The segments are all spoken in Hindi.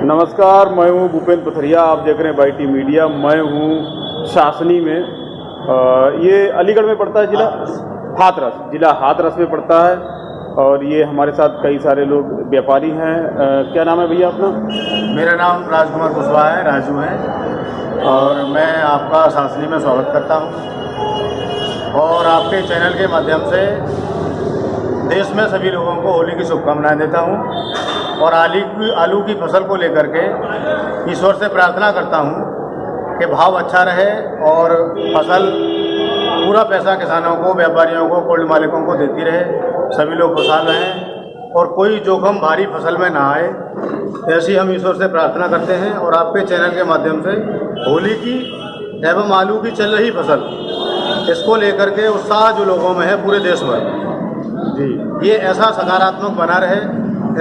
नमस्कार, मैं हूं भूपेंद्र पथरिया। आप देख रहे हैं बाईटी मीडिया। मैं हूं शासनी में। ये अलीगढ़ में पड़ता है, जिला हाथरस में पड़ता है। और ये हमारे साथ कई सारे लोग व्यापारी हैं। क्या नाम है भैया अपना? मेरा नाम राजकुमार कुशवाहा है, राजू है। और मैं आपका शासनी में स्वागत करता हूं और आपके चैनल के माध्यम से देश में सभी लोगों को होली की शुभकामनाएं देता हूं। और आलू की फसल को लेकर के ईश्वर से प्रार्थना करता हूं कि भाव अच्छा रहे और फसल पूरा पैसा किसानों को, व्यापारियों को, कोल्ड मालिकों को देती रहे, सभी लोग खुशहाल रहें और कोई जोखिम भारी फसल में ना आए, ऐसी हम ईश्वर से प्रार्थना करते हैं। और आपके चैनल के माध्यम से होली की एवं आलू की चल रही फसल, इसको लेकर के उत्साह जो लोगों में है पूरे देश भर जी, ये ऐसा सकारात्मक बना रहे,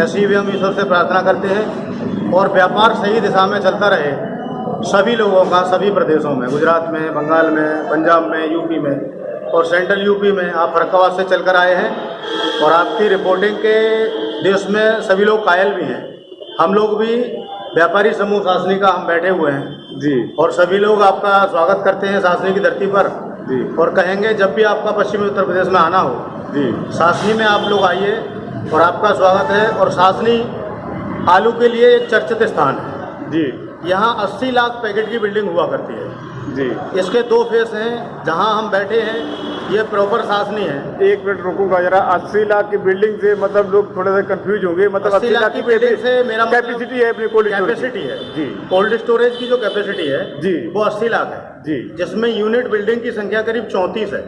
ऐसी भी हम ईश्वर से प्रार्थना करते हैं। और व्यापार सही दिशा में चलता रहे सभी लोगों का, सभी प्रदेशों में, गुजरात में, बंगाल में, पंजाब में, यूपी में और सेंट्रल यूपी में आप फरक्काबाद से चलकर आए हैं और आपकी रिपोर्टिंग के देश में सभी लोग कायल भी हैं। हम लोग भी व्यापारी समूह शासनी का हम बैठे हुए हैं जी, और सभी लोग आपका स्वागत करते हैं शासनी की धरती पर जी, और कहेंगे जब भी आपका पश्चिमी उत्तर प्रदेश में आना हो जी, शासनी में आप लोग आइए और आपका स्वागत है। और शासनी आलू के लिए एक चर्चित स्थान है जी, यहाँ 80 लाख पैकेट की बिल्डिंग हुआ करती है जी। इसके 2 फेस हैं। जहाँ हम बैठे हैं ये प्रॉपर शासनी है। एक मिनट रुकूंगा जरा। 80 लाख की बिल्डिंग से मतलब लोग थोड़ा सा कंफ्यूज होंगे। मतलब 80 लाख की बिल्डिंग से मेरा कैपेसिटी है अपनी कोल्ड कैपेसिटी है जी, कोल्ड स्टोरेज की जो कैपेसिटी है जी, वो 80 लाख है जी, जिसमें यूनिट बिल्डिंग की संख्या करीब 34 है।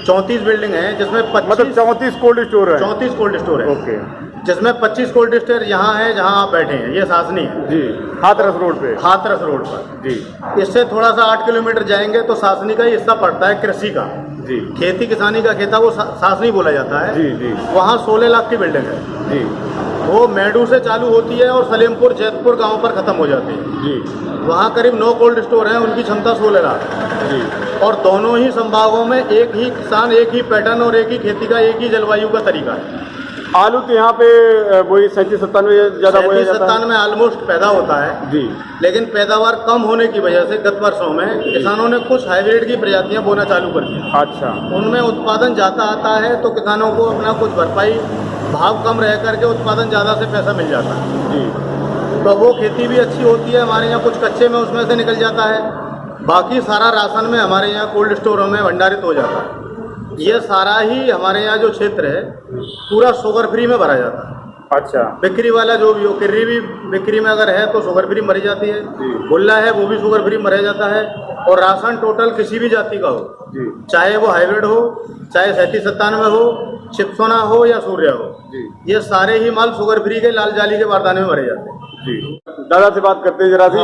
34 बिल्डिंग है जिसमें 25 मतलब 34 कोल्ड स्टोर है। 34 कोल्ड स्टोर है ओके जिसमें 25 कोल्ड स्टोर यहाँ है जहाँ आप बैठे हैं, ये शासनी है जी, हाथरस रोड पे। हाथरस रोड पर जी, इससे थोड़ा सा 8 किलोमीटर जाएंगे तो शासनी का ही हिस्सा पड़ता है कृषि का जी, खेती किसानी का खेता, वो शासनी बोला जाता है जी, जी, वहाँ 16 लाख की बिल्डिंग है जी, वो मेडू से चालू होती है और सलेमपुर जैतपुर गांव पर खत्म हो जाती है जी, वहाँ करीब 9 कोल्ड स्टोर हैं, उनकी क्षमता 16 लाख है जी। और दोनों ही संभागों में एक ही किसान, एक ही पैटर्न और एक ही खेती का, एक ही जलवायु का तरीका है। आलू तो यहाँ पे वही 37-97 ज़्यादा बोया जाता है। 37 में ऑलमोस्ट पैदा होता है जी, लेकिन पैदावार कम होने की वजह से गत वर्षों में किसानों ने कुछ हाइब्रिड की प्रजातियां बोना चालू कर दी। अच्छा, उनमें उत्पादन ज़्यादा आता है तो किसानों को अपना कुछ भरपाई, भाव कम रह करके उत्पादन ज़्यादा से पैसा मिल जाता है जी, तो वो खेती भी अच्छी होती है। हमारे यहाँ कुछ कच्चे में उसमें से निकल जाता है, बाकी सारा राशन में हमारे यहाँ कोल्ड स्टोरों में भंडारित हो जाता है। ये सारा ही हमारे यहाँ जो क्षेत्र है पूरा शुगर फ्री में भरा जाता है। अच्छा, बिक्री वाला जो भी हो, किर्री भी बिक्री में अगर है तो शुगर फ्री मरी जाती है, गुल्ला है वो भी शुगर फ्री मरा जाता है। और राशन टोटल किसी भी जाति का हो जी, चाहे वो हाइब्रिड हो, चाहे 37-97 हो, चिपसोना हो या सूर्य हो, ये सारे ही माल शुगर फ्री के लाल जाली के बारदाने में भरे जाते हैं जी। दादा से बात करते हैं जरा सी।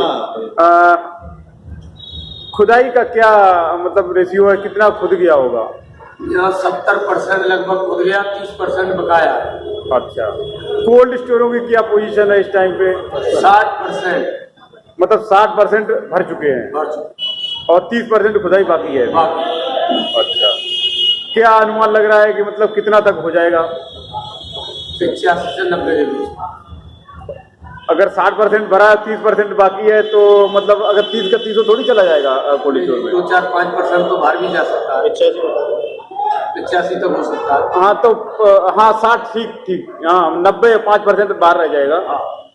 खुदाई का क्या मतलब रेशियो है, कितना खुद गया होगा? यहाँ 70% लगभग खुद गया, 30% बकाया। अच्छा, कोल्ड स्टोरों की क्या पोजीशन है इस टाइम पे? 60% मतलब 60% भर चुके हैं भर चुके और 30% खुदाई बाकी है। बाकी अच्छा, क्या अनुमान लग रहा है कि मतलब कितना तक हो जाएगा? 85 से 90 के बीच। अगर 60% भरा, 30% बाकी है तो मतलब अगर 30 का 30 थोड़ी चला जाएगा कोल्ड स्टोर में। 2-4-5% तो बाहर भी जा सकता है, 85 तो हो सकता है। हाँ तो हाँ 60 ठीक, हाँ 90-5% बाहर रह जाएगा।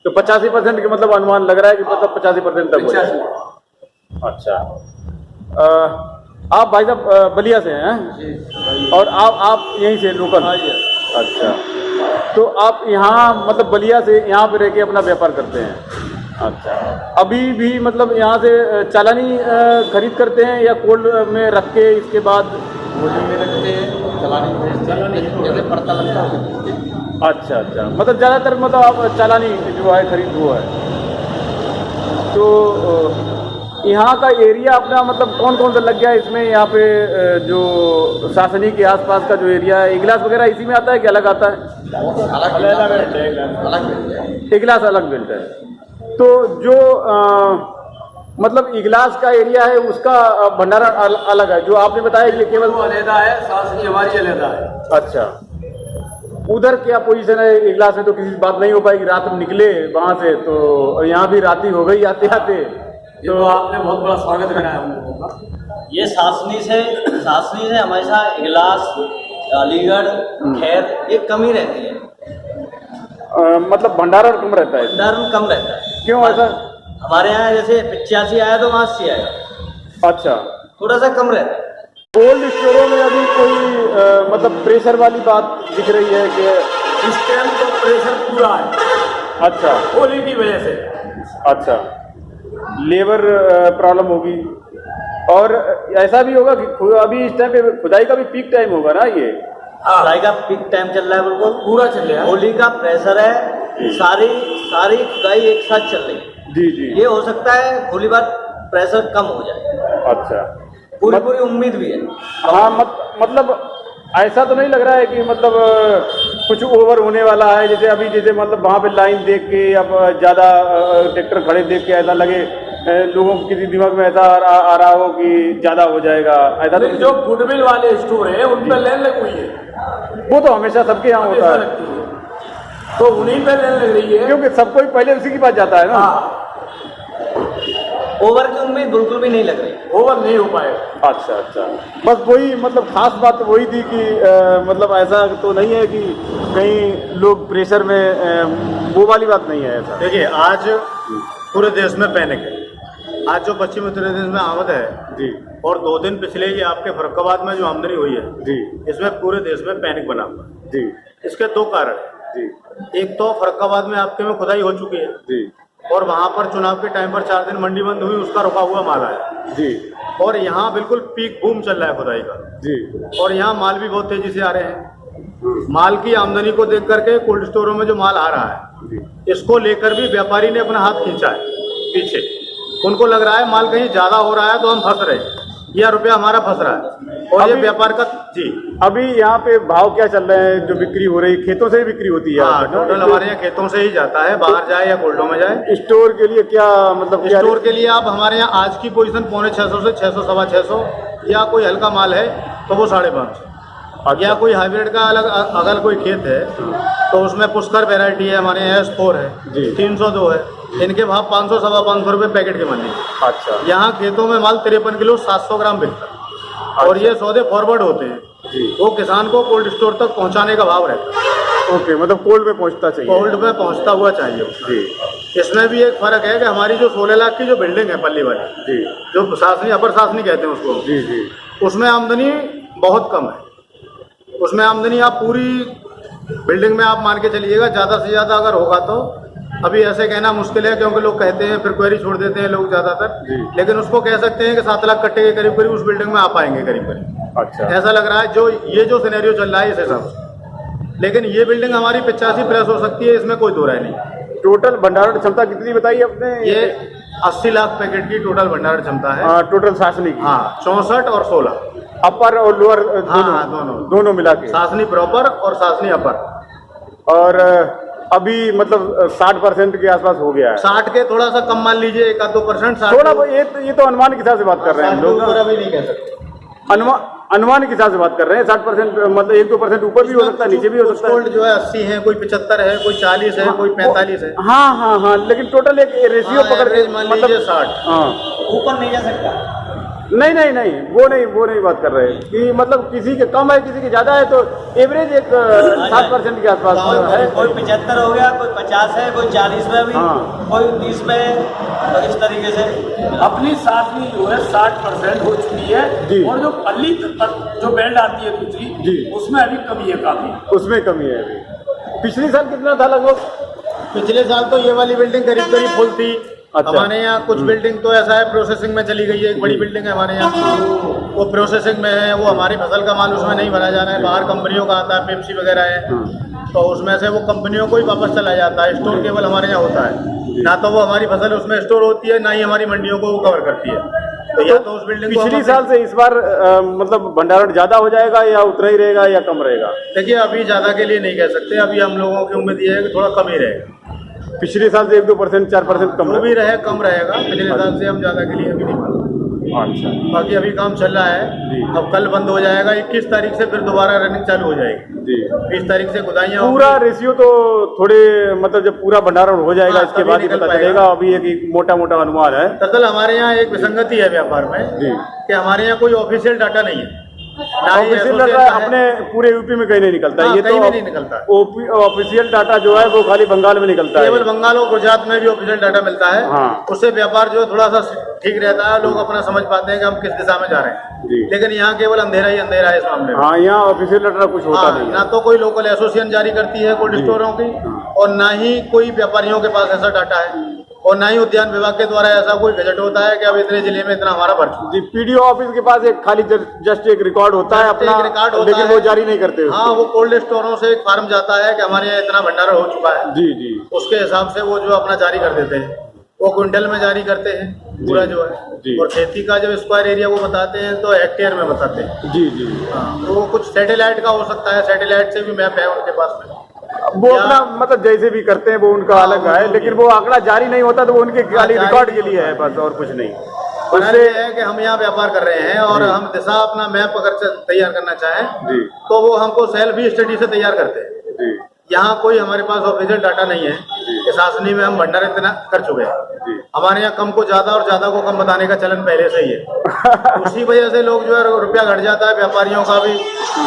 तो 85% के मतलब अनुमान लग रहा है कि मतलब 85% तक हो जाएगा। अच्छा, आप भाई साहब बलिया से हैं और आप यहीं से लोकल? अच्छा, तो आप यहाँ मतलब बलिया से यहाँ पे रह के अपना व्यापार करते हैं? अच्छा, अभी भी मतलब यहाँ से चालानी खरीद करते हैं या कोल्ड में रख के इसके बाद होली में रखते हैं, चालानी जैसे पड़ता लगता है। अच्छा, मतलब ज़्यादातर मतलब आप चालानी जो है खरीद हुआ है। तो यहाँ का एरिया अपना मतलब कौन कौन सा लग गया है इसमें? यहाँ पे जो शासनी के आसपास का जो एरिया है, इगलास वगैरह इसी में आता है कि अलग आता है? इगलास अलग बेल्ट है। तो जो मतलब इगलास का एरिया है उसका भंडारण अलग है, जो आपने बताया कि केवल अलग है, शासनी हमारी अलग है। अच्छा, उधर क्या पोजीशन है इगलास में? तो किसी से बात नहीं हो पाएगी, रात में निकले वहां से तो यहाँ भी रात ही हो गई आते आते। तो आपने बहुत बड़ा स्वागत कराया हम लोगों का। ये सासनी से हमेशा इगलास, अलीगढ़, खैर एक कमी रहती है, मतलब भंडारण कम रहता है, भंडारण कम रहता है। क्यों ऐसा? हमारे यहाँ जैसे 85 आया तो वहाँ 80 आएगा, अच्छा, थोड़ा सा कम रहता है। कोल्ड स्टोरों में अभी कोई मतलब प्रेशर वाली बात दिख रही है कि इस टाइम तो प्रेशर पूरा है। अच्छा, होली की वजह से। अच्छा, लेबर प्रॉब्लम होगी। और ऐसा भी होगा कि अभी इस टाइम पे खुदाई का भी पीक टाइम होगा ना ये? खुदाई का पीक टाइम चल रहा है, बिल्कुल पूरा चल रहा है। होली का प्रेशर है, सारी खुदाई एक साथ चल रही है। जी जी। ये हो सकता है होली बाद प्रेशर कम हो जाए, अच्छा, पूरी उम्मीद भी है। हाँ, मतलब ऐसा तो नहीं लग रहा है कि मतलब कुछ ओवर होने वाला है? जैसे मतलब वहाँ पे लाइन देख के अब ज़्यादा ट्रैक्टर खड़े देख के ऐसा लगे लोगों के किसी दिमाग में ऐसा आ रहा हो कि ज़्यादा हो जाएगा, ऐसा तो जो गुडविल वाले स्टोर है उन पर लेन लग हुई है। वो तो हमेशा सबके यहाँ होता है, तो उन्हीं पे लेन लग रही है, क्योंकि सब कोई पहले उसी के पास जाता है ना। हाँ, ओवर की उम्मीद बिल्कुल भी नहीं लग रही, ओवर नहीं हो पाएगा। अच्छा अच्छा, बस वही मतलब खास बात तो वही थी कि मतलब ऐसा तो नहीं है कि कहीं लोग प्रेशर में वो वाली बात नहीं है ऐसा। देखिए, आज पूरे देश में पैनिक है। आज जो पश्चिम उत्तर प्रदेश में आमद है जी, और 2 दिन पिछले ये आपके फर्रुखाबाद में जो आमदनी हुई है जी इसमें पूरे देश में पैनिक बना हुआ है। जी इसके 2 कारण हैं। जी एक तो फर्रुखाबाद में आपके में खुदाई हो चुकी है जी और वहाँ पर चुनाव के टाइम पर 4 दिन मंडी बंद हुई, उसका रुका हुआ माल आया। जी और यहाँ बिल्कुल पीक बूम चल रहा है खुदाई का, जी और यहाँ माल भी बहुत तेजी से आ रहे हैं। माल की आमदनी को देख करके कोल्ड स्टोरों में जो माल आ रहा है इसको लेकर भी व्यापारी ने अपना हाथ खींचा है पीछे। उनको लग रहा है माल कहीं ज्यादा हो रहा है तो हम फंस रहे हैं, या रुपया हमारा फंस रहा है, और ये व्यापार का। जी, अभी यहाँ पे भाव क्या चल रहे हैं? जो बिक्री हो रही है खेतों से ही बिक्री होती है? हाँ, टोटल हमारे यहाँ खेतों से ही जाता है, बाहर जाए या कोल्डों में जाए। स्टोर के लिए क्या मतलब स्टोर के लिए आप हमारे यहाँ आज की पोजीशन 550 से 600 सवा 600, या कोई हल्का माल है तो वो 550, या कोई हाइब्रिड का अलग अगर कोई खेत है तो उसमें पुष्कर वैरायटी है, हमारे यहाँ S4 है, 302 है, इनके भाव 500 सवा 500 रुपये पैकेट के मंडी। अच्छा, यहाँ खेतों में माल 53 किलो 700 ग्राम बिकता है, और ये सौदे फॉरवर्ड होते हैं जी, वो किसान को कोल्ड स्टोर तक पहुँचाने का भाव रहता है। ओके, मतलब कोल्ड में पहुँचता चाहिए, कोल्ड में पहुँचता हुआ चाहिए जी। इसमें भी एक फर्क है कि हमारी जो 16 लाख की जो बिल्डिंग है पल्ली वाली, जी जो सासनी अपर सासनी कहते हैं उसको, जी जी उसमें आमदनी बहुत कम है। उसमें आमदनी आप पूरी बिल्डिंग में आप मान के चलिएगा ज़्यादा से ज़्यादा अगर होगा तो, अभी ऐसे कहना मुश्किल है क्योंकि लोग कहते हैं फिर क्वेरी छोड़ देते हैं लोग ज़्यादातर, लेकिन उसको कह सकते हैं कि 7 लाख कट्टे के करीब करीब उस बिल्डिंग में आ पाएंगे करीब करीब। अच्छा, ऐसा लग रहा है जो ये जो सिनेरियो चल रहा है इस हिसाब से। लेकिन ये बिल्डिंग हमारी 85 प्लस हो सकती है, इसमें कोई दो राय नहीं। टोटल भंडारण क्षमता कितनी बताई आपने? ये 80 लाख पैकेट की टोटल भंडारण क्षमता है। टोटल सासनी की? हाँ, 64 और 16, अपर और लोअर हाँ, दोनों मिला के, सासनी प्रॉपर और सासनी अपर। और अभी मतलब 60% के आसपास हो गया है। 60 के थोड़ा सा कम मान लीजिए, 1-2%। थोड़ा ये तो अनुमान के हिसाब से बात कर रहे हैं हम लोग, अभी नहीं कह सकते, अनुमान के हिसाब से बात कर रहे हैं। 60% मतलब 1-2% ऊपर भी हो सकता है, नीचे भी हो सकता है। गोल्ड जो है 80 है, कोई 75 है, कोई 40 है, कोई 45 है। हाँ हाँ हाँ, लेकिन टोटल एक रेशियो पकड़ के मान मतलब लीजिए 60। हाँ, ऊपर नहीं जा सकता। नहीं नहीं नहीं, वो नहीं बात कर रहे हैं कि मतलब किसी के कम है किसी के ज्यादा है, तो एवरेज एक 7% के आसपास है। कोई 75 हो गया, कोई 50 है, कोई 40 में भी, हाँ। कोई 30 में, तो इस तरीके से अपनी सासनी जो है 60% हो चुकी जी। है, और जो पल्ली जो बेल्ट आती है दूसरी जी, उसमें अभी कमी है काफी। उसमें कमी है अभी। पिछले साल कितना था लगभग? पिछले साल तो ये वाली बिल्डिंग करीब करीब फुल थी। अच्छा। हमारे यहाँ कुछ बिल्डिंग तो ऐसा है प्रोसेसिंग में चली गई है। एक बड़ी बिल्डिंग है हमारे यहाँ, वो प्रोसेसिंग में है, वो हमारी फसल का माल उसमें नहीं भरा जा रहा है, बाहर कंपनियों का आता है, पेप्सी वगैरह है, तो उसमें से वो कंपनियों को ही वापस चला जाता है। स्टोर केवल हमारे यहाँ होता है, ना तो वो हमारी फसल उसमें स्टोर होती है, ना ही हमारी मंडियों को वो कवर करती है। तो या तो उस बिल्डिंग को पिछली साल से इस बार मतलब भंडारण ज्यादा हो जाएगा या उतना ही रहेगा या कम रहेगा? देखिए, अभी ज्यादा के लिए नहीं कह सकते, अभी हम लोगों की उम्मीद ये है कि थोड़ा कम ही रहेगा। पिछले साल से 1-2%, 4% कम जो भी रहे कम रहेगा। पिछले साल से हम ज्यादा के लिए अभी नहीं मानते। अच्छा, बाकी अभी काम चल रहा है, अब कल बंद हो जाएगा, 21 तारीख से फिर दोबारा रनिंग चालू हो जाएगी। जी 20 तारीख से खुदाइयाँ पूरा रेशियो तो थोड़े मतलब जब पूरा भंडारण हो जाएगा हाँ, इसके तभी बाद ही निकल पता पाएगा। चलेगा। अभी एक मोटा मोटा अनुमान है। दरअसल हमारे यहाँ एक विसंगति है व्यापार में जी कि हमारे यहाँ कोई ऑफिशियल डाटा नहीं है, ना ही ऑफिशियल एसोसिएशन डाटा है। अपने पूरे यूपी में कहीं नहीं निकलता। हाँ, ये कहीं तो भी नहीं निकलता। ऑफिशियल डाटा जो है वो खाली बंगाल में निकलता है। केवल बंगाल और गुजरात में भी ऑफिशियल डाटा मिलता है। हाँ। उससे व्यापार जो है थोड़ा सा ठीक रहता है, लोग अपना समझ पाते हैं कि हम किस दिशा में जा रहे हैं। जी। लेकिन यहाँ केवल अंधेरा ही अंधेरा है इस मामले में। हाँ, यहाँ ऑफिशियल डाटा कुछ होता हाँ, नहीं ना है। तो कोई लोकल एसोसिएशन जारी करती है कोल्ड स्टोरों की, और ना ही कोई व्यापारियों के पास ऐसा डाटा है, और ना ही उद्यान विभाग के द्वारा ऐसा कोई गजट होता है कि अब इतने जिले में इतना हमारा भर चुका है। जी पीडीओ ऑफिस के पास एक खाली जस्ट एक रिकॉर्ड होता है अपना, एक रिकॉर्ड होता लेकिन है। वो जारी नहीं करते हाँ, वो कोल्ड स्टोरों से एक फार्म जाता है कि हमारे यहाँ इतना भंडारण हो चुका है। जी जी उसके हिसाब से वो जो अपना जारी कर देते हैं, वो क्विंटल में जारी करते हैं पूरा जो जी। है। और खेती का जब स्क्वायर एरिया वो बताते हैं तो हेक्टेयर में बताते हैं। जी जी हाँ, तो वो कुछ सैटेलाइट का हो सकता है, सैटेलाइट से भी मैप है उनके पास में। वो अपना मतलब जैसे भी करते हैं वो उनका हाँ, अलग वो है, लेकिन वो आंकड़ा जारी नहीं होता तो वो उनके खाली जारी रिकॉर्ड नहीं के लिए है होता। बस, और कुछ नहीं। बना उससे ये है कि हम यहाँ व्यापार कर रहे हैं और हम दिशा अपना मैप अगर तैयार करना चाहें जी तो वो हमको सेल्फ ही स्टडी से तैयार करते हैं। जी यहाँ कोई हमारे पास ऑफिशियल डाटा नहीं है कि शासनी में हम भंडार इतना कर चुके हैं। जी हमारे यहाँ कम को ज्यादा और ज्यादा को कम बताने का चलन पहले से ही है। उसी वजह से लोग जो है रुपया घट जाता है व्यापारियों का भी,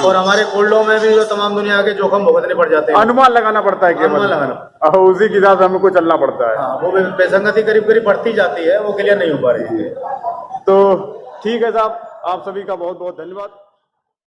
और हमारे कोल्डों में भी जो तमाम दुनिया के जोखिम भुगतने पड़ जाते हैं। अनुमान लगाना पड़ता है केवल, अनुमान लगाना। और उसी के हिसाब से हमको चलना पड़ता है। हाँ, वो बेसंगति करीब करीब बढ़ती जाती है, वो क्लियर नहीं हो पा रही है। तो ठीक है साहब, आप सभी का बहुत बहुत धन्यवाद।